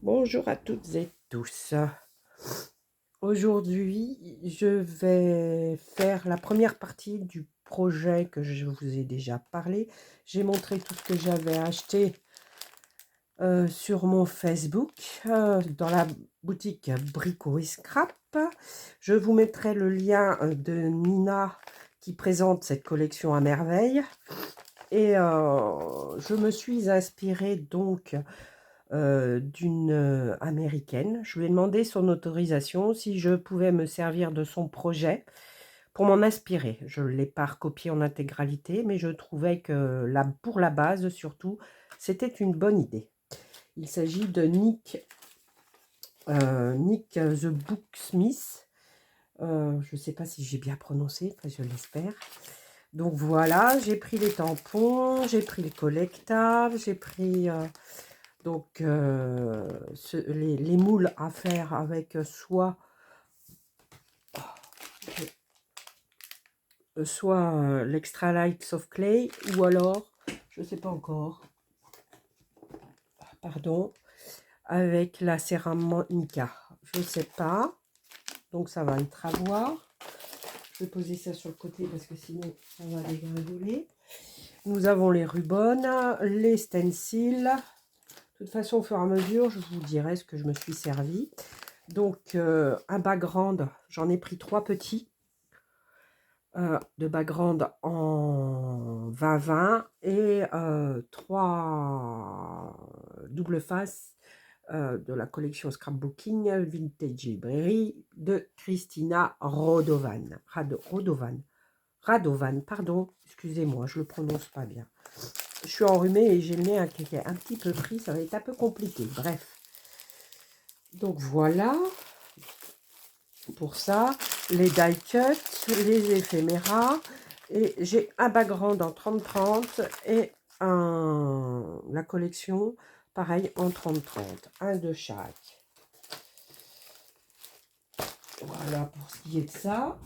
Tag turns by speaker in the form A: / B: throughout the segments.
A: Bonjour à toutes et tous. Aujourd'hui, je vais faire la première partie du projet que je vous ai déjà parlé. J'ai montré tout ce que j'avais acheté sur mon Facebook, dans la boutique Brico et Scrap. Je vous mettrai le lien de Nina qui présente cette collection à merveille. Et je me suis inspirée donc d'une américaine. Je lui ai demandé son autorisation si je pouvais me servir de son projet pour m'en inspirer. Je ne l'ai pas recopié en intégralité, mais je trouvais que pour la base, surtout, c'était une bonne idée. Il s'agit de Nick the Booksmith. Je ne sais pas si j'ai bien prononcé, enfin, je l'espère. Donc voilà, j'ai pris les tampons, j'ai pris le collectable, j'ai pris donc les moules à faire avec soit l'extra light soft clay ou alors, je ne sais pas encore, pardon, avec la céramica. Je ne sais pas, donc ça va être à voir. Je vais poser ça sur le côté parce que sinon ça va dégringoler. Nous avons les rubans, les stencils. De toute façon, au fur et à mesure, je vous dirai ce que je me suis servi. Donc, un background, j'en ai pris 3 petits. De background en 20-20 et 3 double face de la collection Scrapbooking Vintage Library de Christina Radovan, pardon, excusez-moi, je ne le prononce pas bien. Je suis enrhumée et j'ai le nez qui est un petit peu pris, ça va être un peu compliqué. Bref, donc voilà pour ça, les die cuts, les éphéméras, et j'ai un background en 30-30 et la collection, pareil, en 30-30, un de chaque. Voilà pour ce qui est de ça.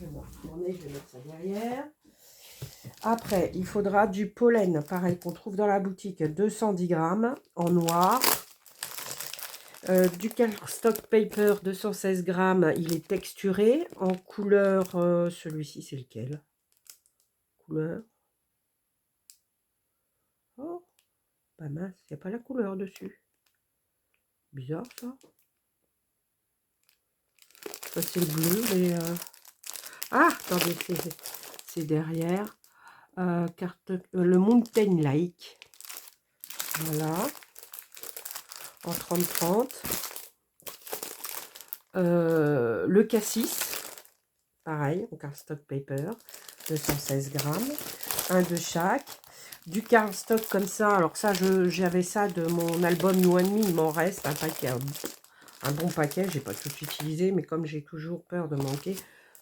A: Je vais me retourner, je vais mettre ça derrière. Après, il faudra du pollen, pareil, qu'on trouve dans la boutique, 210 grammes en noir. Du cardstock paper 216 grammes, il est texturé en couleur, celui-ci c'est lequel? Couleur. Oh, pas mince, il n'y a pas la couleur dessus. Bizarre ça. Ça c'est le bleu, mais... Ah, attendez, c'est derrière. Le Mountain Lake. Voilà. En 30-30. Le cassis. Pareil, en cardstock paper. 216 grammes. Un de chaque. Du cardstock comme ça. Alors ça, j'avais ça de mon album You and Me. Il m'en reste un paquet. Un bon paquet, j'ai pas tout utilisé, mais comme j'ai toujours peur de manquer,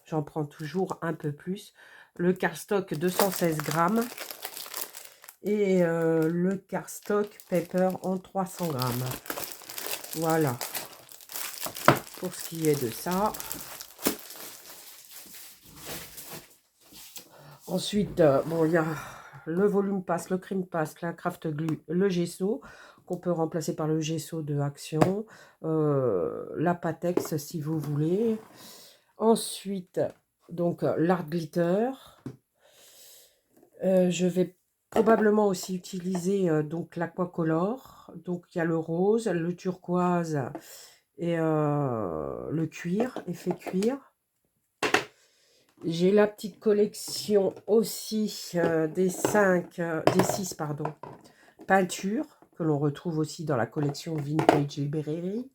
A: j'en prends toujours un peu plus. Le cardstock 216 grammes et le cardstock paper en 300 grammes. Voilà pour ce qui est de ça. Ensuite, bon, il y a le volume pass, le cream pass, la craft glue, le gesso qu'on peut remplacer par le gesso de Action, la Patex si vous voulez. Ensuite, donc l'art glitter. Je vais probablement aussi utiliser donc l'aquacolor. Donc il y a le rose, le turquoise et le cuir, effet cuir. J'ai la petite collection aussi des 6 pardon, peintures que l'on retrouve aussi dans la collection Vintage Library.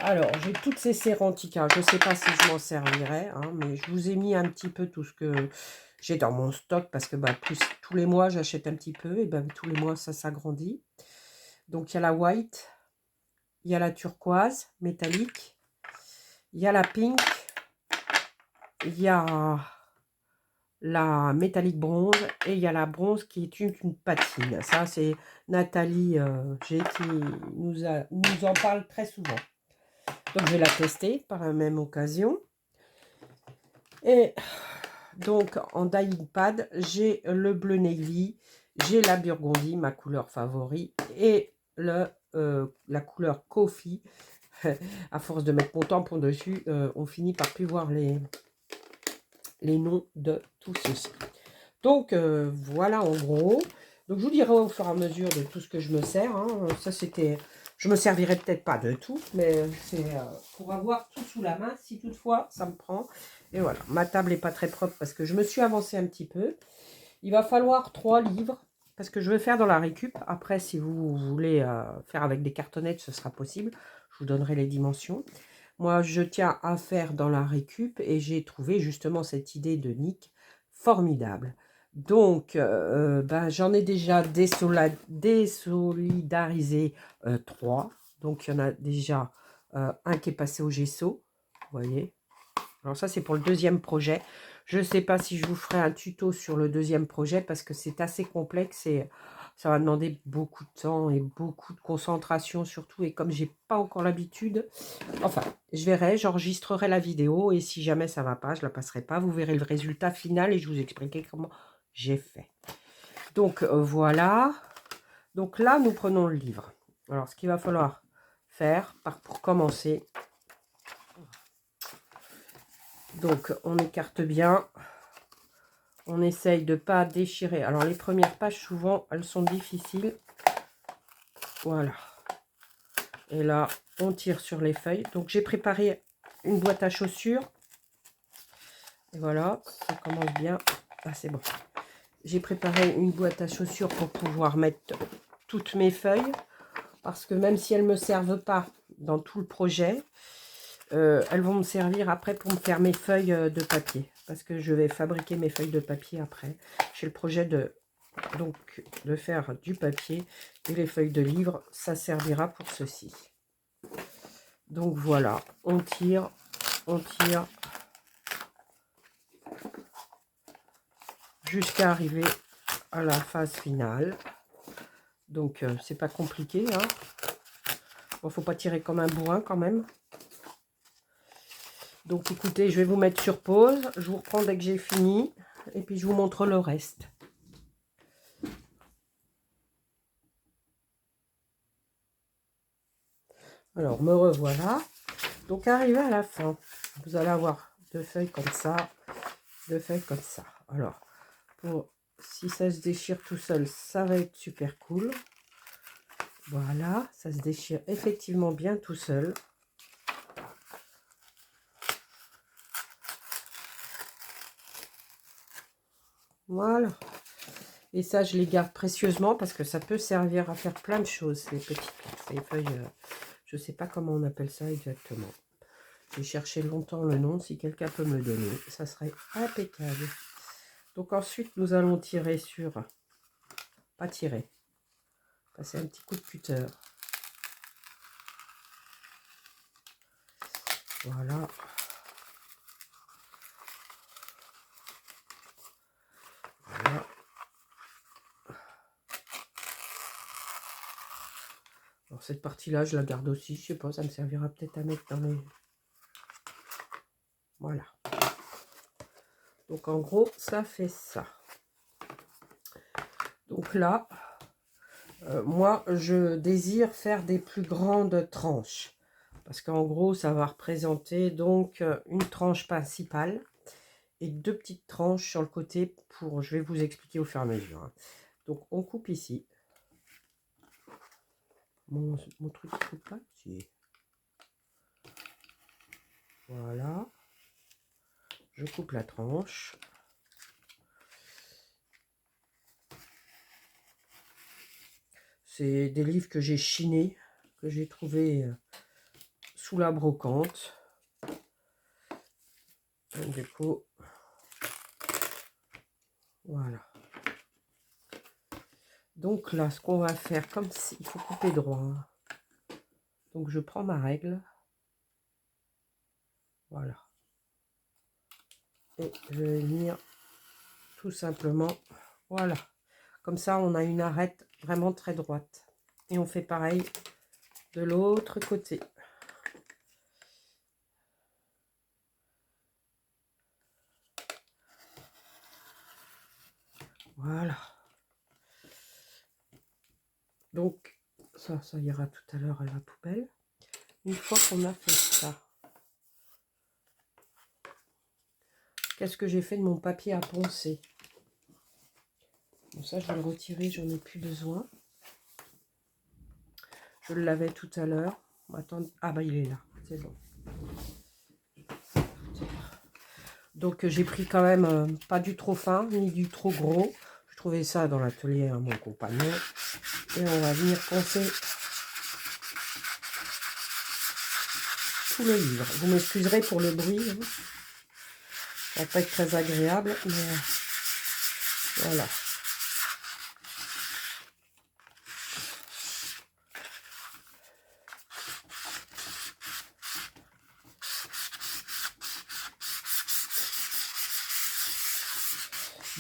A: Alors, j'ai toutes ces séranticas. Je ne sais pas si je m'en servirai, hein, mais je vous ai mis un petit peu tout ce que j'ai dans mon stock parce que tous les mois, j'achète un petit peu et tous les mois, ça s'agrandit. Donc, il y a la white, il y a la turquoise métallique, il y a la pink, il y a la métallique bronze et il y a la bronze qui est une patine. Ça, c'est Nathalie G qui nous en parle très souvent. Donc, je vais la tester par la même occasion. Et donc, en dying pad, j'ai le bleu navy, j'ai la burgondie, ma couleur favorite, et la couleur coffee. À force de mettre mon tampon dessus, on finit par plus voir les noms de tout ceci. Donc, voilà en gros. Donc, je vous dirai au fur et à mesure de tout ce que je me sers. Hein. Ça, c'était... Je me servirai peut-être pas de tout, mais c'est pour avoir tout sous la main, si toutefois ça me prend. Et voilà, ma table n'est pas très propre parce que je me suis avancée un petit peu. Il va falloir 3 livres parce que je vais faire dans la récup. Après, si vous voulez faire avec des cartonnettes, ce sera possible. Je vous donnerai les dimensions. Moi, je tiens à faire dans la récup et j'ai trouvé justement cette idée de Nick formidable. Donc, ben, j'en ai déjà désolidarisé 3. Donc, il y en a déjà un qui est passé au gesso. Vous voyez. Alors ça, c'est pour le deuxième projet. Je ne sais pas si je vous ferai un tuto sur le deuxième projet parce que c'est assez complexe et ça va demander beaucoup de temps et beaucoup de concentration surtout. Et comme j'ai pas encore l'habitude, enfin, je verrai, j'enregistrerai la vidéo et si jamais ça ne va pas, je ne la passerai pas. Vous verrez le résultat final et je vous expliquerai comment j'ai fait. Donc voilà. Donc là, nous prenons le livre. Alors, ce qu'il va falloir faire pour commencer... Donc, on écarte bien. On essaye de ne pas déchirer. Alors, les premières pages, souvent, elles sont difficiles. Voilà. Et là, on tire sur les feuilles. Donc, j'ai préparé une boîte à chaussures. Et voilà, ça commence bien. Ah, c'est bon. J'ai préparé une boîte à chaussures pour pouvoir mettre toutes mes feuilles. Parce que même si elles ne me servent pas dans tout le projet, elles vont me servir après pour me faire mes feuilles de papier. Parce que je vais fabriquer mes feuilles de papier après. J'ai le projet de faire du papier et les feuilles de livre, ça servira pour ceci. Donc voilà, on tire jusqu'à arriver à la phase finale. Donc c'est pas compliqué, hein. Bon, faut pas tirer comme un bourrin quand même. Donc écoutez, je vais vous mettre sur pause, je vous reprends dès que j'ai fini et puis je vous montre le reste. Alors, me revoilà. Donc, arrivé à la fin, vous allez avoir 2 feuilles comme ça, 2 feuilles comme ça. Alors, si ça se déchire tout seul, ça va être super cool. Voilà, ça se déchire effectivement bien tout seul. Voilà. Et ça, je les garde précieusement parce que ça peut servir à faire plein de choses, ces ces feuilles. Je ne sais pas comment on appelle ça exactement. J'ai cherché longtemps le nom. Si quelqu'un peut me le donner, ça serait impeccable. Donc ensuite, nous allons tirer sur... Pas tirer. Passer un petit coup de cutter. Voilà. Voilà. Alors cette partie-là, je la garde aussi. Je sais pas, ça me servira peut-être à mettre dans les... Voilà. Donc en gros, ça fait ça. Donc là, moi, je désire faire des plus grandes tranches. Parce qu'en gros, ça va représenter donc une tranche principale et 2 petites tranches sur le côté pour... Je vais vous expliquer au fur et à mesure. Hein. Donc on coupe ici. Mon truc ne coupe pas. Si. Voilà. Je coupe la tranche. C'est des livres que j'ai chinés, que j'ai trouvé sous la brocante. Donc, du coup, voilà. Donc là, ce qu'on va faire, comme si, il faut couper droit. Hein. Donc je prends ma règle. Voilà. Et je vais venir tout simplement, voilà. Comme ça, on a une arête vraiment très droite. Et on fait pareil de l'autre côté. Voilà. Donc, ça ira tout à l'heure à la poubelle. Une fois qu'on a fait ça, qu'est-ce que j'ai fait de mon papier à poncer? Bon, ça, je vais le retirer, j'en ai plus besoin. Je le lavais tout à l'heure. Attends, ah bah il est là, c'est bon. Donc j'ai pris quand même pas du trop fin, ni du trop gros. Je trouvais ça dans l'atelier à mon compagnon. Et on va venir poncer tout le livre. Vous m'excuserez pour le bruit. Hein. Ça va pas être très agréable, mais voilà.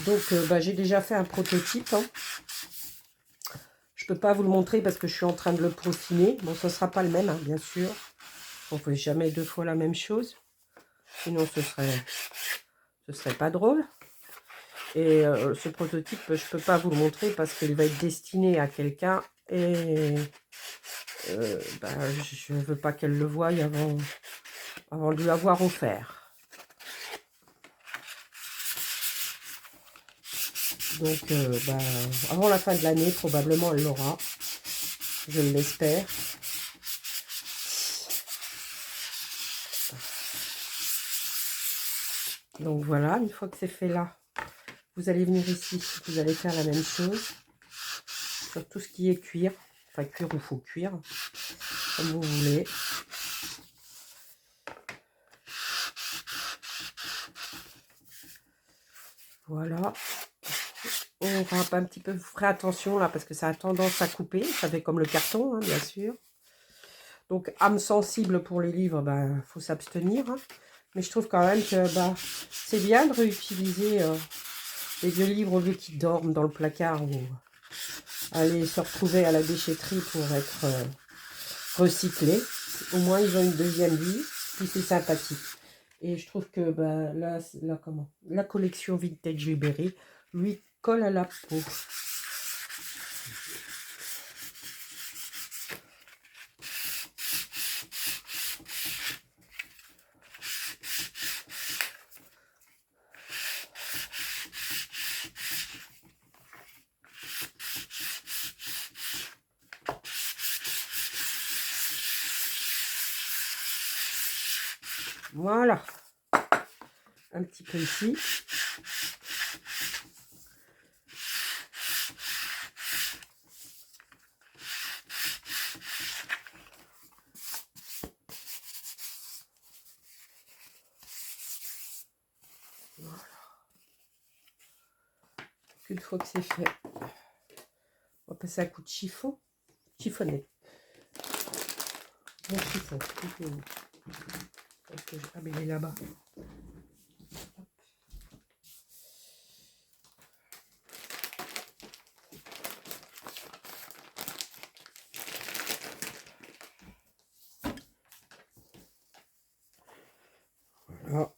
A: Donc bah, j'ai déjà fait un prototype. Hein. Je peux pas vous le montrer parce que je suis en train de le peaufiner. Bon, ce sera pas le même, hein, bien sûr. On ne fait jamais deux fois la même chose. Sinon, ce serait pas drôle. Et ce prototype, je peux pas vous le montrer parce qu'il va être destiné à quelqu'un. Et bah, je ne veux pas qu'elle le voie avant de lui avoir offert. Donc, bah, avant la fin de l'année, probablement, elle l'aura. Je l'espère. Donc voilà, une fois que c'est fait là, vous allez venir ici, vous allez faire la même chose sur tout ce qui est cuir, enfin cuir ou faux cuir, comme vous voulez. Voilà. On râpe un petit peu, vous ferez attention là parce que ça a tendance à couper, ça fait comme le carton, hein, bien sûr. Donc âme sensible pour les livres, ben, faut s'abstenir. Hein. Mais je trouve quand même que bah, c'est bien de réutiliser les vieux livres au lieu qu'ils dorment dans le placard ou aller se retrouver à la déchetterie pour être recyclés. Au moins ils ont une deuxième vie, puis c'est sympathique. Et je trouve que bah, là, la collection Vintage Libérée lui colle à la peau. Voilà, un petit peu ici. Voilà. Une fois que c'est fait, on va passer un coup de chiffon, chiffonner. Mon chiffon, ah mais il est là-bas. Voilà.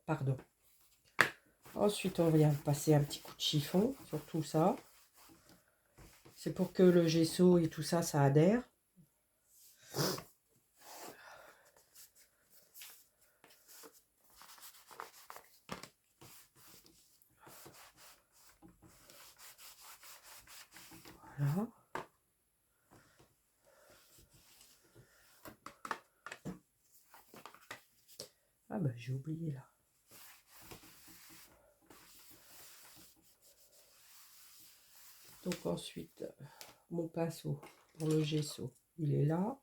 A: Pardon. Ensuite, on vient passer un petit coup de chiffon sur tout ça. C'est pour que le gesso et tout ça, ça adhère. Voilà. Ah bah j'ai oublié là. Donc ensuite, mon pinceau pour le gesso, il est là.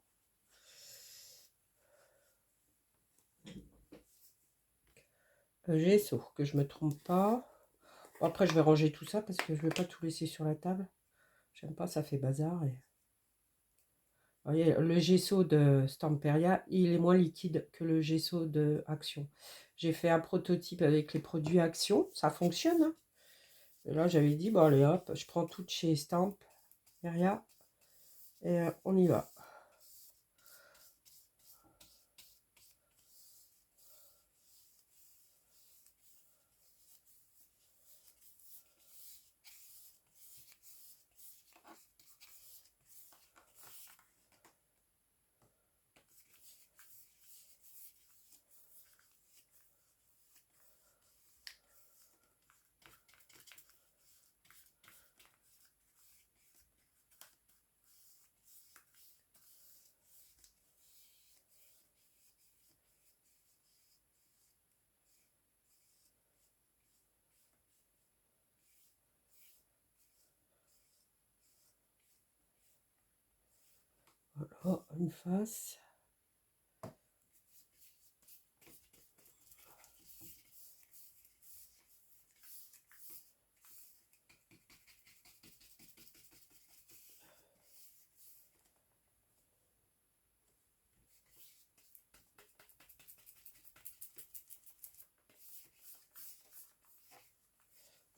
A: Le gesso, que je me trompe pas. Bon, après, je vais ranger tout ça parce que je ne vais pas tout laisser sur la table. J'aime pas, ça fait bazar. Et... Vous voyez, le gesso de Stamperia, il est moins liquide que le gesso de Action. J'ai fait un prototype avec les produits Action, ça fonctionne. Hein, Et là, j'avais dit, bon, allez, hop, je prends toutes chez Stamp, Eria, et on y va. Voilà, une face.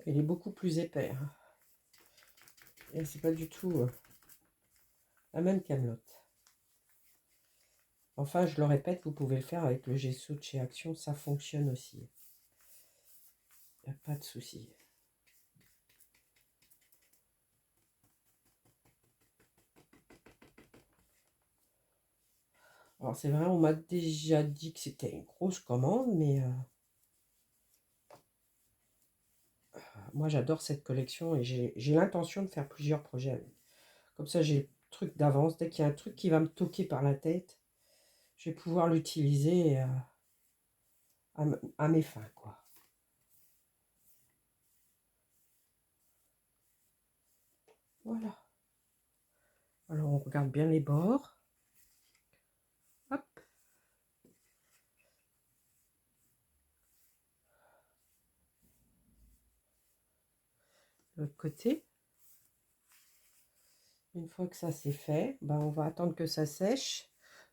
A: Il est beaucoup plus épais, hein. Et c'est pas du tout la même camelote. Enfin, je le répète, vous pouvez le faire avec le gesso de chez Action, ça fonctionne aussi. Il n'y a pas de souci. Alors c'est vrai, on m'a déjà dit que c'était une grosse commande, mais moi j'adore cette collection et j'ai l'intention de faire plusieurs projets avec. Comme ça j'ai le truc d'avance. Dès qu'il y a un truc qui va me toquer par la tête, je vais pouvoir l'utiliser à mes fins, quoi. Voilà. Alors on regarde bien les bords. Hop. L'autre côté. Une fois que ça c'est fait, ben on va attendre que ça sèche.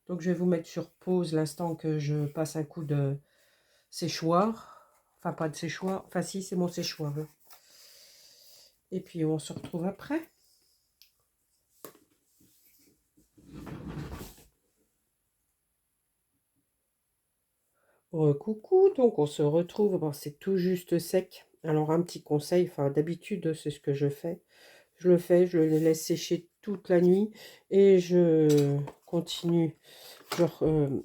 A: Donc je vais vous mettre sur pause l'instant que je passe un coup de séchoir. Enfin pas de séchoir, enfin si c'est mon séchoir là. Et puis on se retrouve après. Coucou, donc on se retrouve, bon, c'est tout juste sec. Alors un petit conseil, enfin d'habitude c'est ce que je fais. Je le fais, je le laisse sécher toute la nuit et je continue. Genre, oh,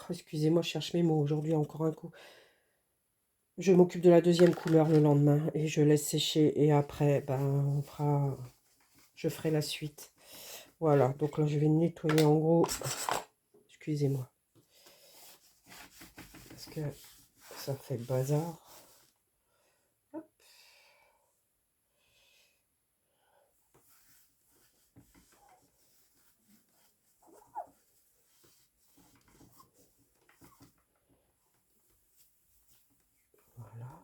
A: excusez-moi, je cherche mes mots aujourd'hui encore un coup. Je m'occupe de la deuxième couleur le lendemain et je laisse sécher et après, ben, je ferai la suite. Voilà, donc là je vais nettoyer en gros. Excusez-moi. Parce que ça fait le bazar. Hop. Voilà.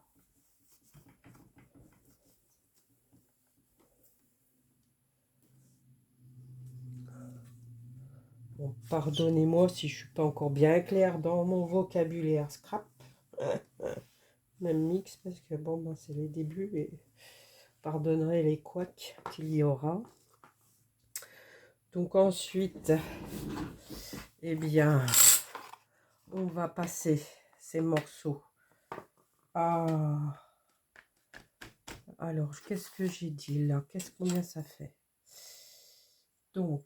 A: Bon, pardonnez-moi si je suis pas encore bien clair dans mon vocabulaire scrap. Même mix parce que bon, ben, c'est les débuts et pardonnerez les couacs qu'il y aura. Donc ensuite, eh bien, on va passer ces morceaux à... Alors, qu'est-ce que j'ai dit là? Combien ça fait? Donc,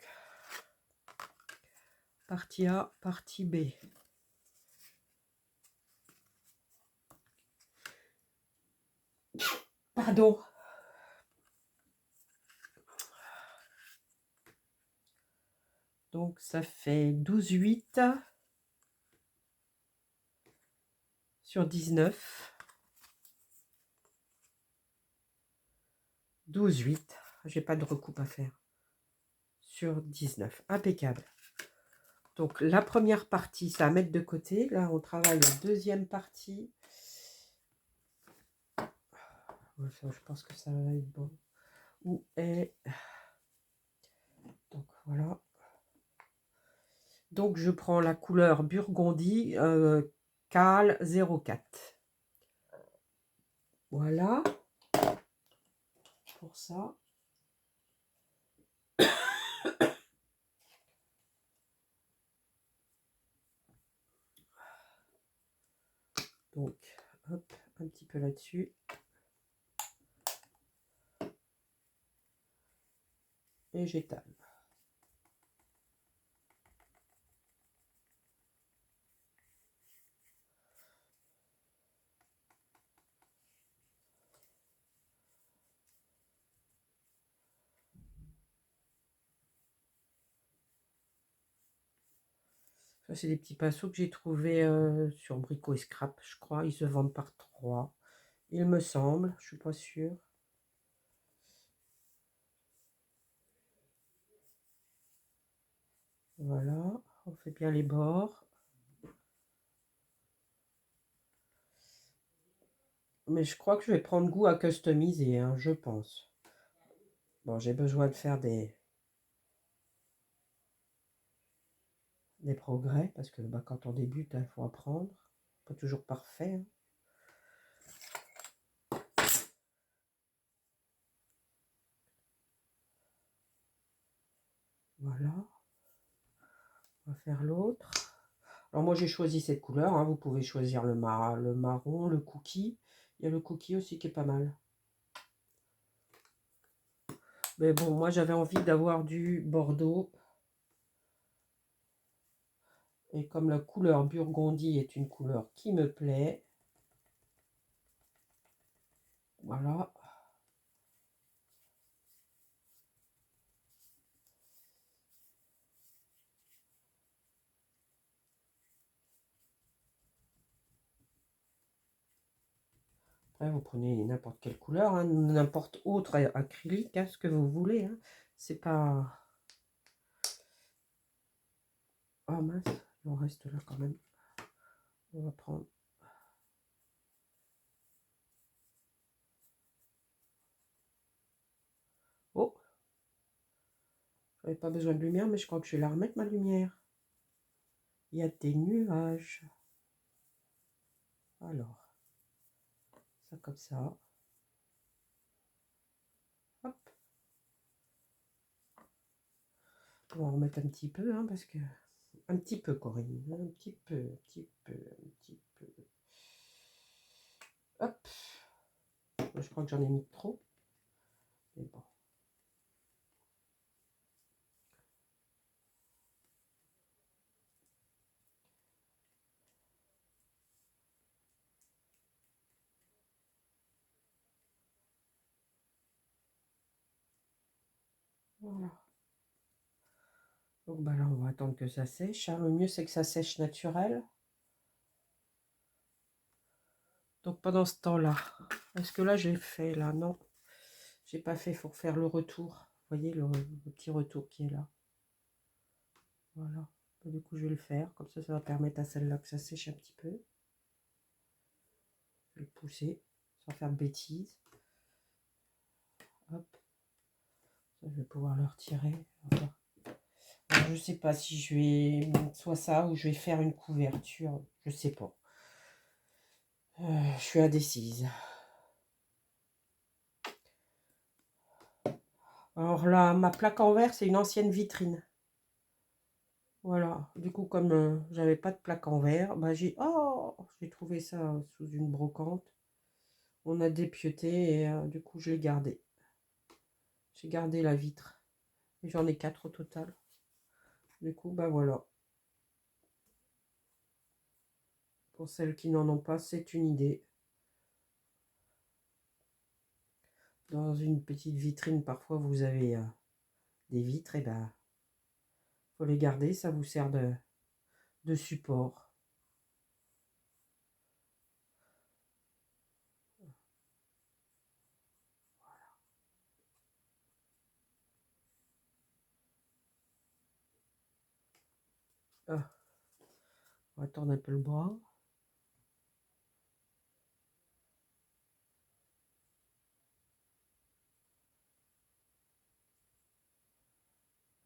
A: partie A, partie B. Pardon. Donc, ça fait 12,8 sur 19. 12,8. J'ai pas de recoupe à faire. Sur 19. Impeccable. Donc, la première partie, ça à mettre de côté. Là, on travaille la deuxième partie. Je pense que ça va être bon. Où est... Donc, voilà. Donc, je prends la couleur Burgundy Cal 04. Voilà. pour ça. Donc, hop, un petit peu là-dessus. Et j'étale. Ça, c'est des petits pinceaux que j'ai trouvés sur Brico et Scrap, je crois. Ils se vendent par 3. Il me semble, je suis pas sûre. Voilà, on fait bien les bords. Mais je crois que je vais prendre goût à customiser, hein, je pense. Bon, j'ai besoin de faire des progrès, parce que bah, quand on débute, il faut apprendre. Pas toujours parfait, hein. Voilà, on va faire l'autre. Alors moi j'ai choisi cette couleur, hein. Vous pouvez choisir le marron, le cookie. Il y a le cookie aussi qui est pas mal. Mais bon, moi j'avais envie d'avoir du bordeaux. Et comme la couleur burgondie est une couleur qui me plaît, voilà. Après, vous prenez n'importe quelle couleur, hein, n'importe autre acrylique, hein, ce que vous voulez. Hein. C'est pas... Ah mince, il en reste là quand même. On va prendre... Oh, j'avais pas besoin de lumière, mais je crois que je vais la remettre, ma lumière. Il y a des nuages. Alors, ça comme ça. Hop. On va en remettre un petit peu, hein, parce que... Un petit peu, Corinne. Un petit peu, un petit peu, un petit peu. Hop. Je crois que j'en ai mis trop. Mais bon. Voilà. Donc bah là, on va attendre que ça sèche. Hein. Le mieux, c'est que ça sèche naturel. Donc pendant ce temps-là, est-ce que là, j'ai fait là? Non, j'ai pas fait pour faire le retour. Vous voyez le petit retour qui est là. Voilà. Du coup, je vais le faire. Comme ça va permettre à celle-là que ça sèche un petit peu. Je vais le pousser sans faire de bêtises. Hop. Ça, je vais pouvoir le retirer. Voilà. Alors, je sais pas si je vais soit ça ou je vais faire une couverture. Je sais pas. Je suis indécise. Alors là, ma plaque en verre, c'est une ancienne vitrine. Voilà. Du coup, comme j'avais pas de plaque en verre, bah j'ai trouvé ça sous une brocante. On a dépiauté et du coup, je l'ai gardé. J'ai gardé la vitre. J'en ai 4 au total. Du coup, bah voilà. Pour celles qui n'en ont pas, c'est une idée. Dans une petite vitrine, parfois, vous avez des vitres, et ben, faut les garder, ça vous sert de support. Ah, on va tordre un peu le bras.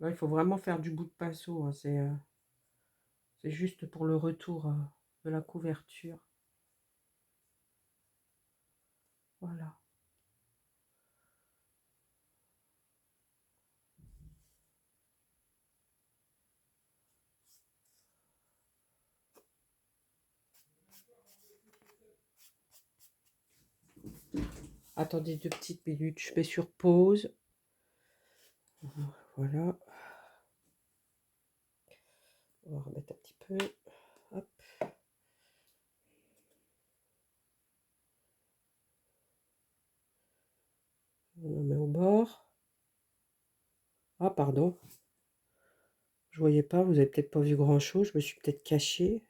A: Là, il faut vraiment faire du bout de pinceau. Hein, c'est juste pour le retour de la couverture. Voilà. Attendez 2 petites minutes, je mets sur pause. Voilà. On va remettre un petit peu. Hop. On en met au bord. Ah, pardon. Je voyais pas, vous avez peut-être pas vu grand-chose. Je me suis peut-être cachée.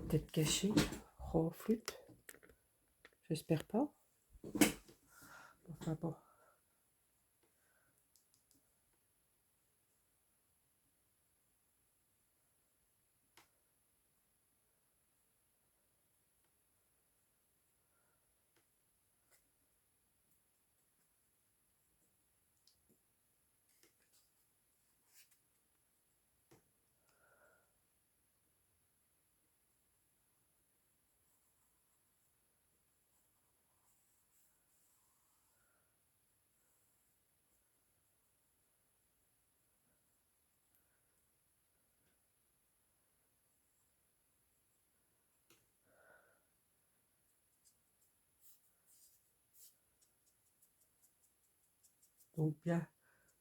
A: Peut-être cachée. Oh, flûte. J'espère pas. Enfin bon. Donc bien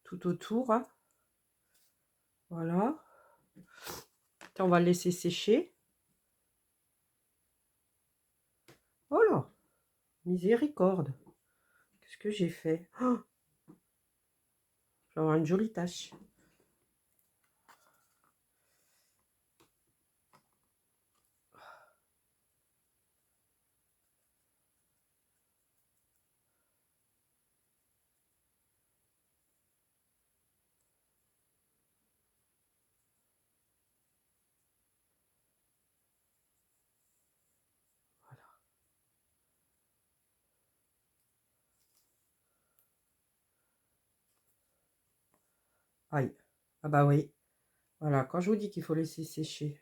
A: tout autour, hein. Voilà. On va le laisser sécher. Oh là, miséricorde. Qu'est-ce que j'ai fait? Oh, je vais avoir une jolie tache. Aïe. Ah bah oui. Voilà, quand je vous dis qu'il faut laisser sécher,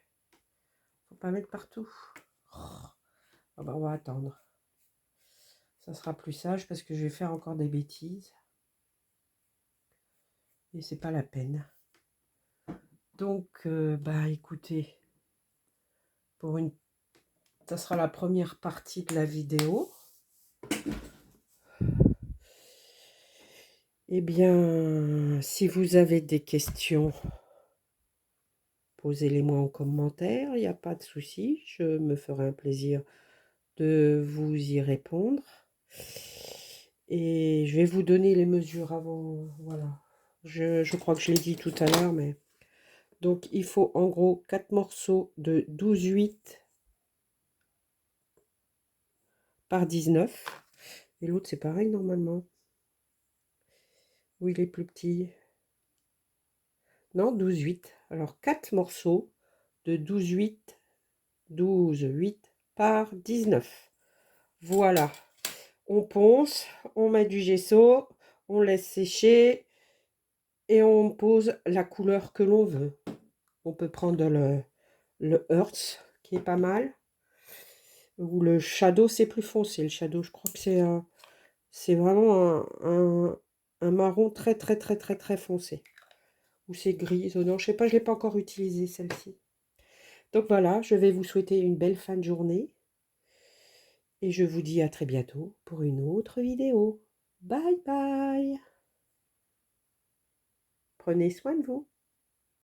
A: faut pas mettre partout. Oh. Ah bah on va attendre. Ça sera plus sage parce que je vais faire encore des bêtises. Et c'est pas la peine. Donc, bah écoutez, ça sera la première partie de la vidéo. Eh bien, si vous avez des questions, posez-les-moi en commentaire, il n'y a pas de souci. Je me ferai un plaisir de vous y répondre. Et je vais vous donner les mesures avant. Voilà. Je crois que je l'ai dit tout à l'heure, mais... Donc, il faut en gros 4 morceaux de 12,8 par 19. Et l'autre, c'est pareil normalement. Oui, il est plus petit. Non, 12,8. Alors, 4 morceaux de 12,8 par 19. Voilà. On ponce, on met du gesso, on laisse sécher et on pose la couleur que l'on veut. On peut prendre le Earth qui est pas mal. Ou le Shadow, c'est plus foncé. Le Shadow, je crois que c'est vraiment un marron très très très très très foncé. Ou c'est gris. Oh non, je sais pas, je ne l'ai pas encore utilisé celle-ci. Donc voilà, je vais vous souhaiter une belle fin de journée. Et je vous dis à très bientôt pour une autre vidéo. Bye bye. Prenez soin de vous.